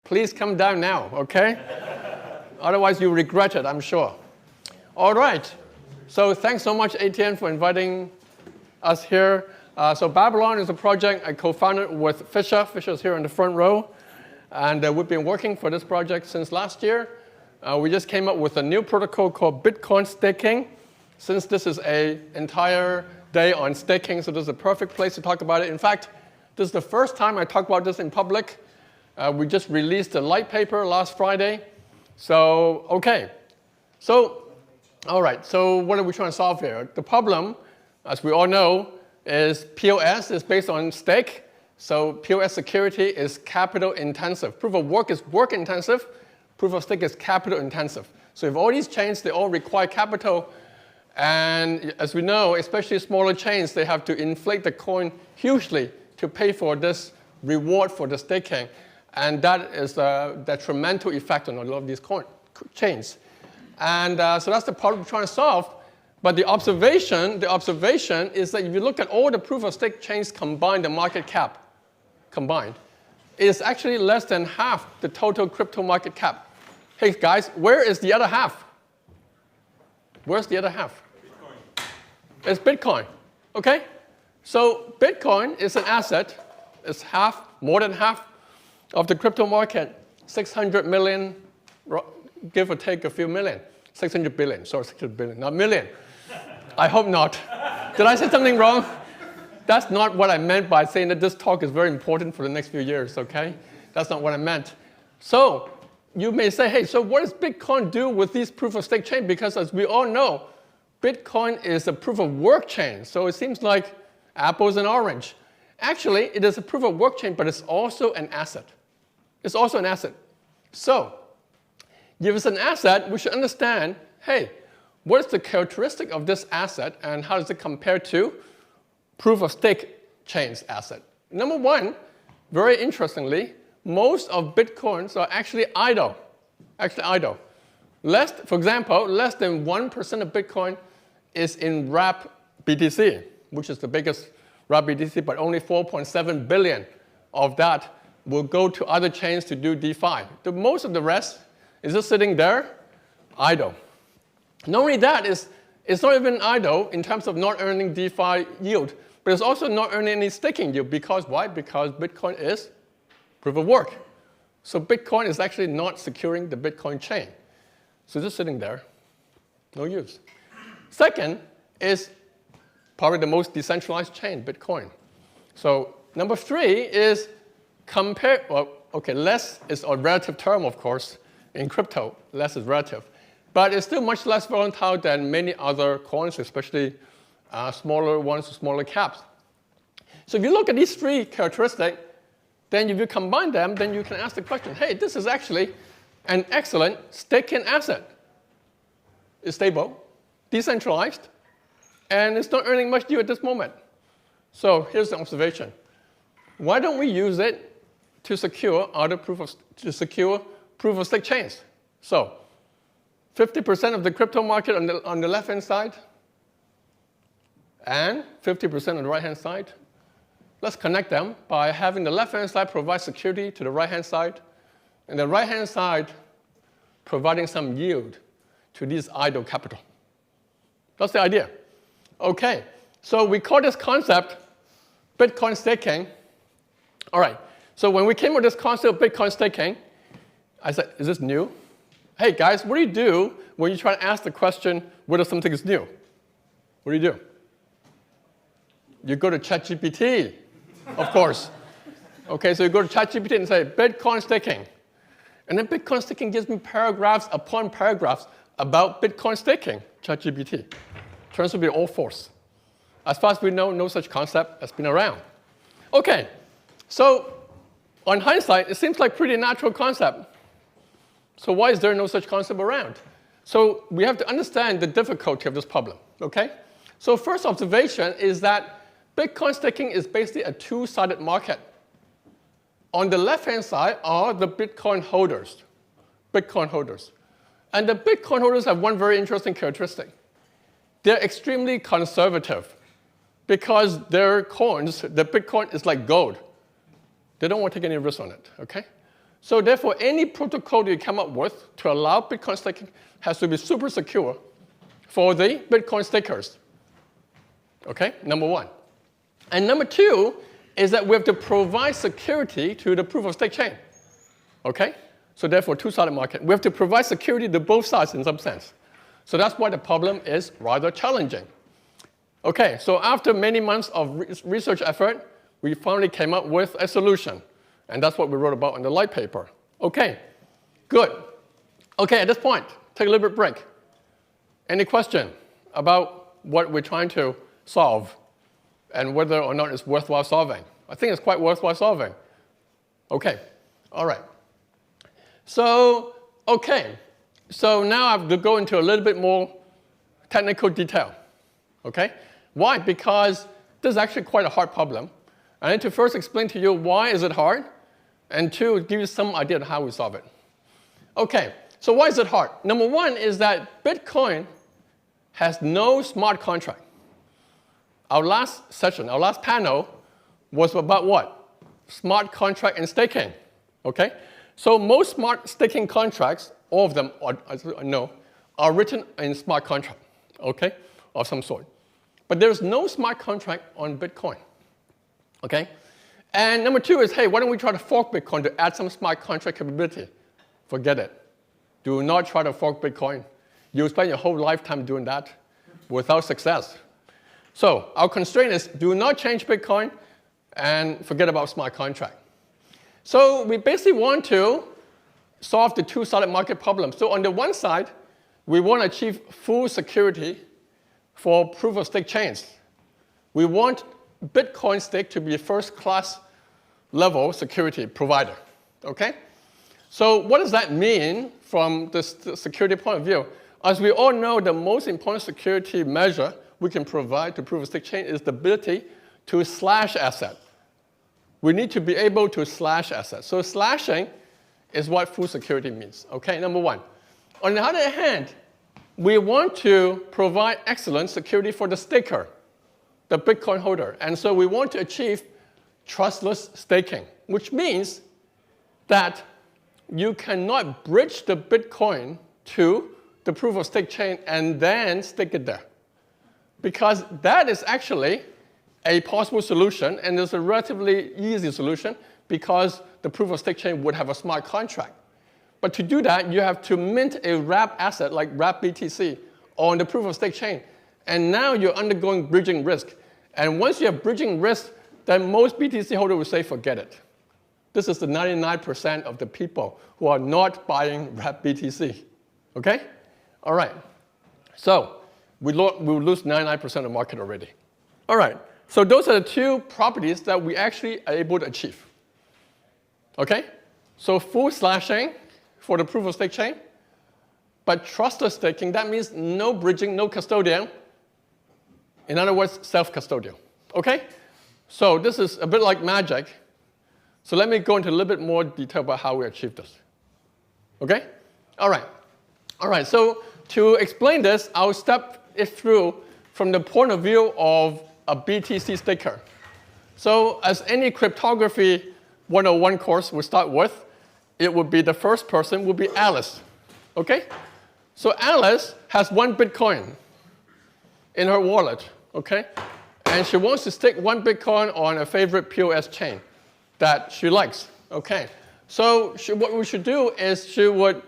please come down now, okay? Otherwise, you'll regret it, I'm sure. All right. So thanks so much, ATN, for inviting us here. So Babylon is a project I co-founded with Fisher. Fisher's here in the front row. And we've been working for this project since last year. We just came up with a new protocol called Bitcoin staking. Since this is an entire day on staking, so this is a perfect place to talk about it. In fact, this is the first time I talk about this in public. We just released a light paper last Friday. So, OK. So, all right. So what are we trying to solve here? The problem, as we all know, is POS is based on stake. So POS security is capital intensive. Proof of work is work intensive. Proof of stake is capital intensive. So if all these chains, they all require capital. And as we know, especially smaller chains, they have to inflate the coin hugely to pay for this reward for the staking. And that is a detrimental effect on a lot of these chains. And so that's the problem we're trying to solve. But the observation is that if you look at all the proof of stake chains combined, the market cap combined, it is actually less than half the total crypto market cap. Hey, guys, where is the other half? Where's the other half? Bitcoin. It's Bitcoin. OK? So Bitcoin is an asset. It's more than half of the crypto market, 600 million, give or take a few million. 600 billion, sorry, 600 billion, not million. I hope not. Did I say something wrong? That's not what I meant by saying that this talk is very important for the next few years, OK? That's not what I meant. So you may say, hey, so what does Bitcoin do with these proof of stake chain? Because as we all know, Bitcoin is a proof of work chain. So it seems like apples and orange. Actually, it is a proof of work chain, but it's also an asset. It's also an asset. So if it's an asset, we should understand, hey, what is the characteristic of this asset, and how does it compare to proof of stake chain's asset? Number one, very interestingly, most of Bitcoins are actually idle. For example, less than 1% of Bitcoin is in wrap BTC, which is the biggest wrap BTC, but only 4.7 billion of that will go to other chains to do DeFi. Most of the rest is just sitting there, idle. Not only that, it's not even idle in terms of not earning DeFi yield, but it's also not earning any staking yield. Because why? Because Bitcoin is proof of work. So Bitcoin is actually not securing the Bitcoin chain. So it's just sitting there, no use. Second is probably the most decentralized chain, Bitcoin. So number three is less is a relative term, of course. In crypto, less is relative. But it's still much less volatile than many other coins, especially smaller ones with smaller caps. So if you look at these three characteristics, then if you combine them, then you can ask the question, hey, this is actually an excellent staking asset. It's stable, decentralized, and it's not earning much yield at this moment. So here's the observation. Why don't we use it to secure proof of stake chains? So 50% of the crypto market on the left-hand side, and 50% on the right-hand side. Let's connect them by having the left-hand side provide security to the right-hand side, and the right-hand side providing some yield to this idle capital. That's the idea. OK, so we call this concept Bitcoin staking. All right, so when we came up with this concept of Bitcoin staking, I said, is this new? Hey, guys, what do you do when you try to ask the question whether something is new? What do? You go to ChatGPT, of course. OK, so you go to ChatGPT and say, Bitcoin staking. And then Bitcoin staking gives me paragraphs upon paragraphs about Bitcoin staking, ChatGPT. Turns to be all false. As far as we know, no such concept has been around. OK, so on hindsight, it seems like a pretty natural concept. So why is there no such concept around? So we have to understand the difficulty of this problem. OK? So first observation is that Bitcoin staking is basically a two-sided market. On the left-hand side are the Bitcoin holders. And the Bitcoin holders have one very interesting characteristic. They're extremely conservative because their coins, the Bitcoin is like gold. They don't want to take any risk on it. OK? So therefore, any protocol you come up with to allow Bitcoin staking has to be super secure for the Bitcoin stakers. Okay, number one. And number two is that we have to provide security to the proof of stake chain. Okay? So therefore, two-sided market. We have to provide security to both sides in some sense. So that's why the problem is rather challenging. Okay, so after many months of research effort, we finally came up with a solution. And that's what we wrote about in the light paper. Okay, good. Okay, at this point, take a little bit break. Any question about what we're trying to solve and whether or not it's worthwhile solving? I think it's quite worthwhile solving. Okay, all right. So, okay. So now I have to go into a little bit more technical detail. Okay? Why? Because this is actually quite a hard problem. I need to first explain to you why is it hard, and two, give you some idea of how we solve it. Okay, so why is it hard? Number one is that Bitcoin has no smart contract. Our last session, our last panel was about what? Smart contract and staking. Okay? So most smart staking contracts, all of them are written in smart contract, okay, of some sort. But there's no smart contract on Bitcoin. Okay? And number two is, hey, why don't we try to fork Bitcoin to add some smart contract capability? Forget it. Do not try to fork Bitcoin. You'll spend your whole lifetime doing that without success. So our constraint is do not change Bitcoin and forget about smart contract. So we basically want to solve the two-sided market problem. So on the one side, we want to achieve full security for proof-of-stake chains. We want Bitcoin stake to be a first-class level security provider. Okay? So what does that mean from the security point of view? As we all know, the most important security measure we can provide to proof-of-stake chain is the ability to slash asset. We need to be able to slash assets. So slashing is what full security means. Okay, number one. On the other hand, we want to provide excellent security for the staker, the Bitcoin holder. And so we want to achieve trustless staking, which means that you cannot bridge the Bitcoin to the proof of stake chain and then stake it there. Because that is actually a possible solution, and it's a relatively easy solution because the proof of stake chain would have a smart contract. But to do that, you have to mint a wrap asset like wrap BTC on the proof of stake chain. And now you're undergoing bridging risk. And once you have bridging risk, then most BTC holders will say, forget it. This is the 99% of the people who are not buying wrap BTC. Okay? All right. So we will lose 99% of the market already. All right. So those are the two properties that we actually are able to achieve. Okay? So full slashing for the proof of stake chain, but trustless staking, that means no bridging, no custodian. In other words, self-custodial. Okay? So this is a bit like magic. So let me go into a little bit more detail about how we achieve this. Okay? All right. All right, so to explain this, I'll step it through from the point of view of a BTC staker. So as any cryptography 101 course will start with, it would be the first person would be Alice. Okay? So Alice has 1 Bitcoin in her wallet, okay? And she wants to stake 1 Bitcoin on a favorite POS chain that she likes, okay? So what we should do is she would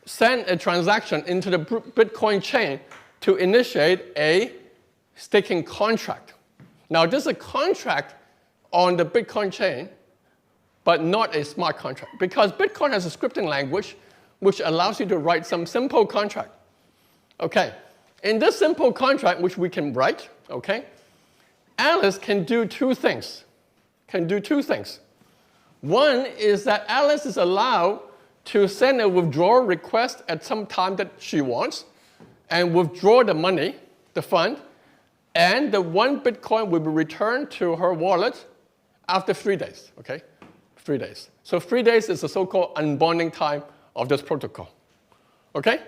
send a transaction into the Bitcoin chain to initiate a staking contract. Now, this is a contract on the Bitcoin chain, but not a smart contract, because Bitcoin has a scripting language which allows you to write some simple contract. Okay, in this simple contract, which we can write, okay, Alice can do two things. One is that Alice is allowed to send a withdrawal request at some time that she wants and withdraw the money, the fund, and the 1 Bitcoin will be returned to her wallet after 3 days, okay? 3 days. So 3 days is the so-called unbonding time of this protocol, okay?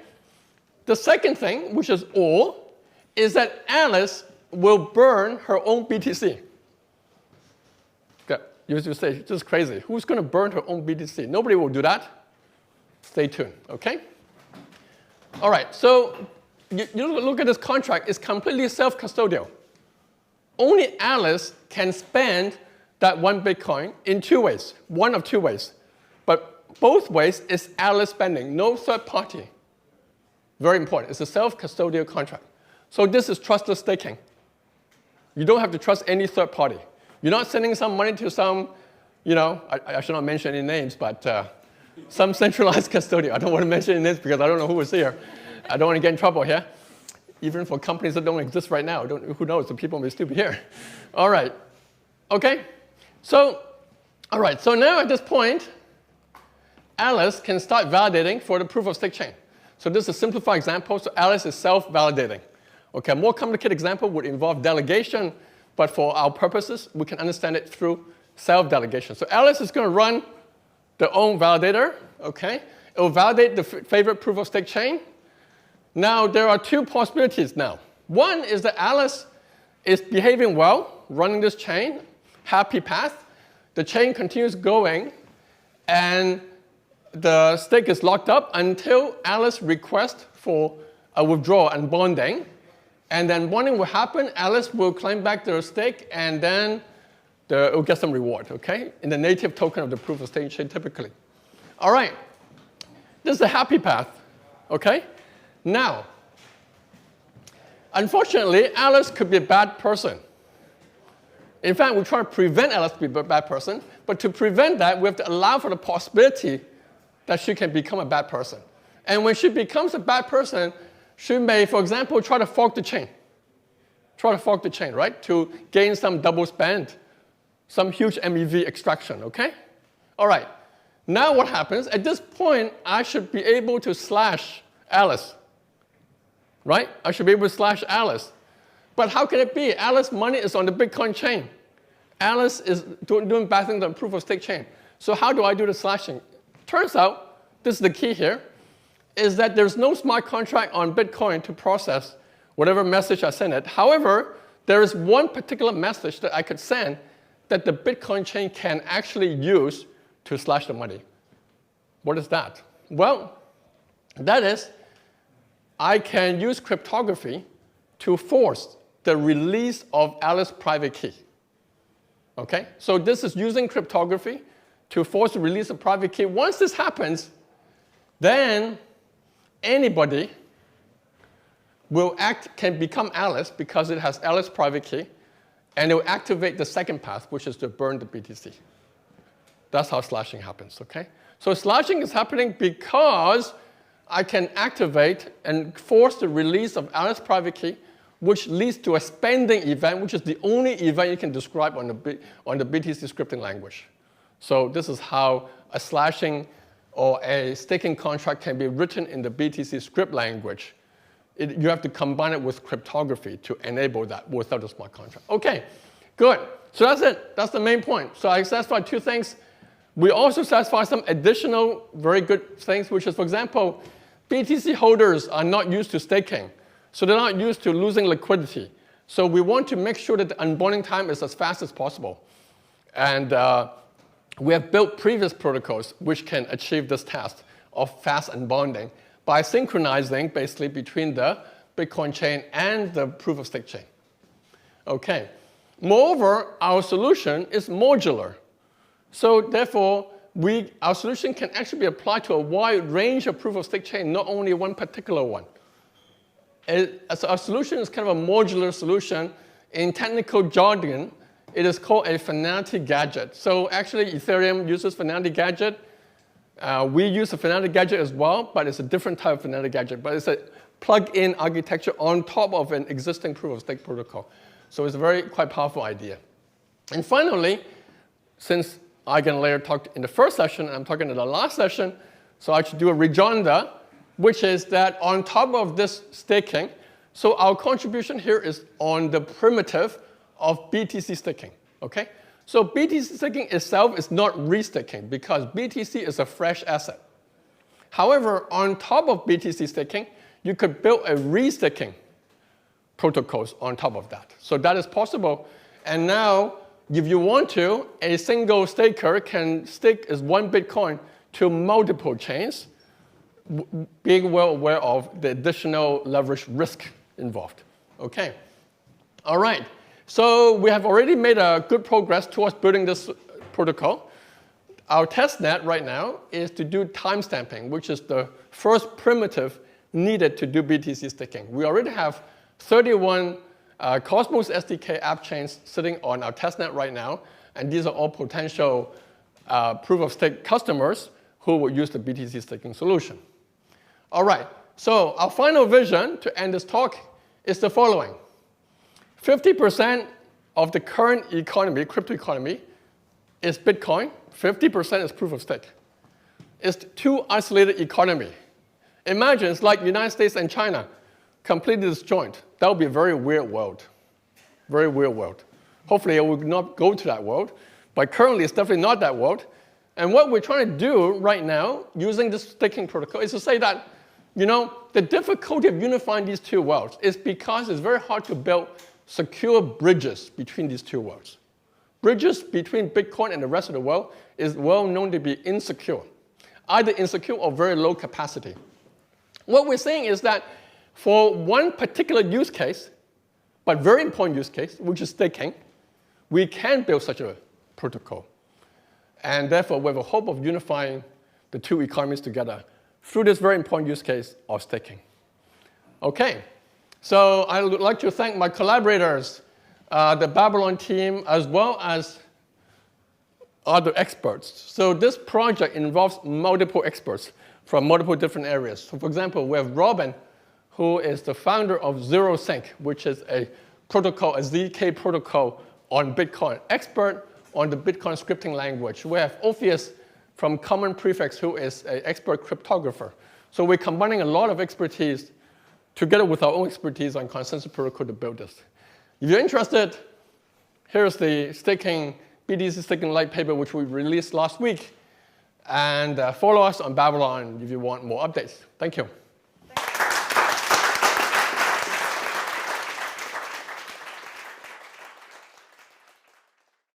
The second thing, which is all, is that Alice will burn her own BTC. Okay. You say, this is crazy. Who's going to burn her own BTC? Nobody will do that. Stay tuned, okay? All right, so you look at this contract. It's completely self-custodial. Only Alice can spend that 1 Bitcoin in 2 ways, one of 2 ways. But both ways is Alice spending, no third party. Very important. It's a self-custodial contract. So this is trustless staking. You don't have to trust any third party. You're not sending some money to some, I should not mention any names, but some centralized custodian. I don't want to mention any names because I don't know who was here. I don't want to get in trouble here. Even for companies that don't exist right now. Who knows? The people may still be here. All right. Okay? So, all right. So now at this point, Alice can start validating for the proof-of-stake chain. So this is a simplified example. So Alice is self-validating. Okay, a more complicated example would involve delegation, but for our purposes, we can understand it through self-delegation. So Alice is going to run their own validator. Okay, it will validate the favorite proof-of-stake chain. Now, there are 2 possibilities now. One is that Alice is behaving well, running this chain, happy path. The chain continues going, and the stake is locked up until Alice requests for a withdrawal and bonding. And then bonding will happen. Alice will claim back their stake, and then it will get some reward, okay? In the native token of the proof-of-stake chain, typically. All right. This is the happy path, okay? Now, unfortunately, Alice could be a bad person. In fact, we try to prevent Alice to be a bad person, but to prevent that, we have to allow for the possibility that she can become a bad person. And when she becomes a bad person, she may, for example, try to fork the chain. Try to fork the chain, right? To gain some double spend, some huge MEV extraction, okay? All right. Now what happens? At this point, I should be able to slash Alice, right? I should be able to slash Alice. But how can it be? Alice's money is on the Bitcoin chain. Alice is doing bad things on the proof-of-stake chain. So how do I do the slashing? Turns out, this is the key here, is that there's no smart contract on Bitcoin to process whatever message I send it. However, there is one particular message that I could send that the Bitcoin chain can actually use to slash the money. What is that? Well, that is, I can use cryptography to force the release of Alice's private key. Okay? So this is using cryptography to force the release of private key. Once this happens, then anybody can become Alice because it has Alice's private key, and it will activate the second path, which is to burn the BTC. That's how slashing happens, okay? So slashing is happening because I can activate and force the release of Alice's private key, which leads to a spending event, which is the only event you can describe on the BTC scripting language. So this is how a slashing or a staking contract can be written in the BTC script language. You have to combine it with cryptography to enable that without a smart contract. Okay, good. So that's it. That's the main point. So I satisfied 2 things. We also satisfy some additional very good things, which is, for example, BTC holders are not used to staking. So they're not used to losing liquidity. So we want to make sure that the unbonding time is as fast as possible. And we have built previous protocols which can achieve this task of fast unbonding by synchronizing basically between the Bitcoin chain and the proof-of-stake chain. Okay. Moreover, our solution is modular. So therefore, our solution can actually be applied to a wide range of proof-of-stake chain, not only one particular one. So our solution is kind of a modular solution. In technical jargon, it is called a finality gadget. So actually, Ethereum uses finality gadget. We use a finality gadget as well, but it's a different type of finality gadget. But it's a plug-in architecture on top of an existing proof-of-stake protocol. So it's a quite powerful idea. And finally, since Eigenlayer talked in the first session, and I'm talking in the last session, so I should do a rejoinder, which is that on top of this staking, so our contribution here is on the primitive of BTC staking, okay? So BTC staking itself is not restaking because BTC is a fresh asset. However, on top of BTC staking, you could build a restaking protocols on top of that. So that is possible. And now if you want to, a single staker can stake as one Bitcoin to multiple chains, being well aware of the additional leverage risk involved. Okay. All right. So we have already made a good progress towards building this protocol. Our test net right now is to do timestamping, which is the first primitive needed to do BTC staking. We already have 31 Cosmos SDK app chains sitting on our testnet right now, and these are all potential proof-of-stake customers who will use the BTC staking solution. All right, so our final vision to end this talk is the following. 50% of the current economy, crypto economy, is Bitcoin. 50% is proof-of-stake. It's two isolated economy. Imagine it's like the United States and China, completely disjoint. That would be a very weird world. Very weird world. Hopefully it will not go to that world, but currently it's definitely not that world. And what we're trying to do right now, using this staking protocol, is to say that, the difficulty of unifying these two worlds is because it's very hard to build secure bridges between these two worlds. Bridges between Bitcoin and the rest of the world is well known to be insecure, either insecure or very low capacity. What we're saying is that for one particular use case, but very important use case, which is staking, we can build such a protocol. And therefore, we have a hope of unifying the two economies together through this very important use case of staking. Okay, so I would like to thank my collaborators, the Babylon team, as well as other experts. So this project involves multiple experts from multiple different areas. So for example, we have Robin, who is the founder of ZeroSync, which is a protocol, a ZK protocol on Bitcoin, expert on the Bitcoin scripting language. We have Orpheus from Common Prefix, who is an expert cryptographer. So we're combining a lot of expertise together with our own expertise on consensus protocol to build this. If you're interested, here's the BTC staking light paper, which we released last week. And follow us on Babylon if you want more updates. Thank you.